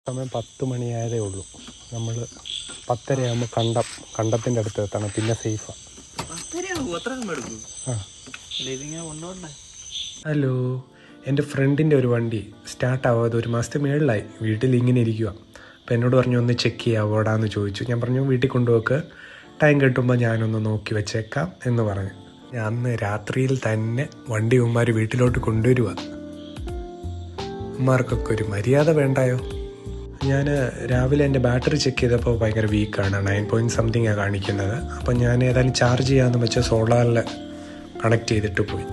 സമയം 10 മണിയായതേ ഉള്ളൂ. നമ്മൾ 10:30 ആകുമ്പോൾ കണ്ടത്തിൻ്റെ അടുത്ത് എത്തണം, പിന്നെ സേഫാണ്. ഹലോ, എൻ്റെ ഫ്രണ്ടിൻ്റെ ഒരു വണ്ടി സ്റ്റാർട്ടാവാതെ 1 മാസത്തെ മേളിലായി വീട്ടിൽ ഇങ്ങനെ ഇരിക്കുക. അപ്പോൾ എന്നോട് പറഞ്ഞു ഒന്ന് ചെക്ക് ചെയ്യാവോടാന്ന് ചോദിച്ചു. ഞാൻ പറഞ്ഞു വീട്ടിൽ കൊണ്ടുപോക്ക്, ടൈം കിട്ടുമ്പോൾ ഞാനൊന്ന് നോക്കി വെച്ചേക്കാം എന്ന് പറഞ്ഞു. ഞാൻ അന്ന് രാത്രിയിൽ തന്നെ വണ്ടി ഉമ്മാർ വീട്ടിലോട്ട് കൊണ്ടുവരിക. ഉമ്മാർക്കൊക്കെ ഒരു മര്യാദ വേണ്ടായോ? ഞാൻ രാവിലെ എൻ്റെ ബാറ്ററി ചെക്ക് ചെയ്തപ്പോൾ ഭയങ്കര വീക്കാണ്, 9 കാണിക്കുന്നത്. അപ്പം ഞാൻ ഏതായാലും ചാർജ് ചെയ്യാമെന്ന് വെച്ചാൽ സോളാറിൽ കണക്ട് ചെയ്തിട്ട് പോയി.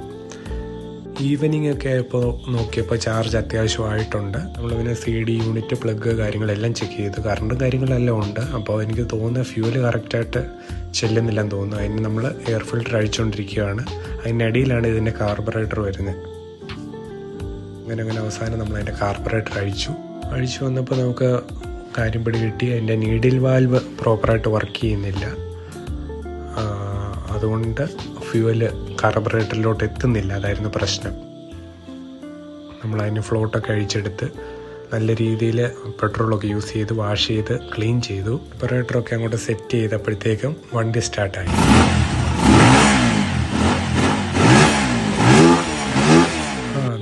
ഈവനിങ് ഒക്കെ ആയപ്പോൾ നോക്കിയപ്പോൾ ചാർജ് അത്യാവശ്യമായിട്ടുണ്ട്. നമ്മൾ പിന്നെ CD യൂണിറ്റ്, പ്ലഗ് കാര്യങ്ങളെല്ലാം ചെക്ക് ചെയ്തു. കറണ്ടും കാര്യങ്ങളെല്ലാം ഉണ്ട്. അപ്പോൾ എനിക്ക് തോന്നുന്ന ഫ്യൂല് കറക്റ്റായിട്ട് ചെല്ലുന്നില്ലെന്ന് തോന്നുന്നു. അതിന് നമ്മൾ എയർ ഫിൽറ്റർ അഴിച്ചുകൊണ്ടിരിക്കുകയാണ്. അതിനടിയിലാണ് ഇതിൻ്റെ കാർബറേറ്റർ വരുന്നത്. അങ്ങനെ അവസാനം നമ്മൾ അതിൻ്റെ കാർബറേറ്റർ അഴിച്ചു വന്നപ്പോൾ നമുക്ക് കാര്യം പിടികിട്ടി. അതിൻ്റെ നീഡിൽ വാൽവ് പ്രോപ്പറായിട്ട് വർക്ക് ചെയ്യുന്നില്ല. അതുകൊണ്ട് ഫ്യൂവല് കാർബറേറ്ററിലോട്ട് എത്തുന്നില്ല. അതായിരുന്നു പ്രശ്നം. നമ്മളതിന് ഫ്ലോട്ടൊക്കെ അഴിച്ചെടുത്ത് നല്ല രീതിയിൽ പെട്രോളൊക്കെ യൂസ് ചെയ്ത് വാഷ് ചെയ്ത് ക്ലീൻ ചെയ്തു. കാർബറേറ്ററൊക്കെ അങ്ങോട്ട് സെറ്റ് ചെയ്തപ്പോഴത്തേക്കും വണ്ടി സ്റ്റാർട്ടായി.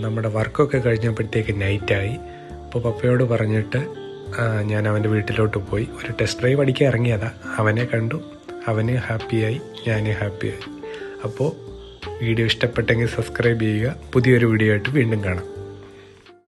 നമ്മുടെ വർക്കൊക്കെ കഴിഞ്ഞപ്പോഴത്തേക്ക് നൈറ്റായി. അപ്പോൾ പപ്പയോട് പറഞ്ഞിട്ട് ഞാൻ അവൻ്റെ വീട്ടിലോട്ട് പോയി. ഒരു ടെസ്റ്റ് ഡ്രൈവ് അടിക്കാൻ ഇറങ്ങിയതാണ്. അവനെ കണ്ടു, അവന് ഹാപ്പിയായി, ഞാനും ഹാപ്പിയായി. അപ്പോൾ വീഡിയോ ഇഷ്ടപ്പെട്ടെങ്കിൽ സബ്സ്ക്രൈബ് ചെയ്യുക. പുതിയൊരു വീഡിയോ ആയിട്ട് വീണ്ടും കാണാം.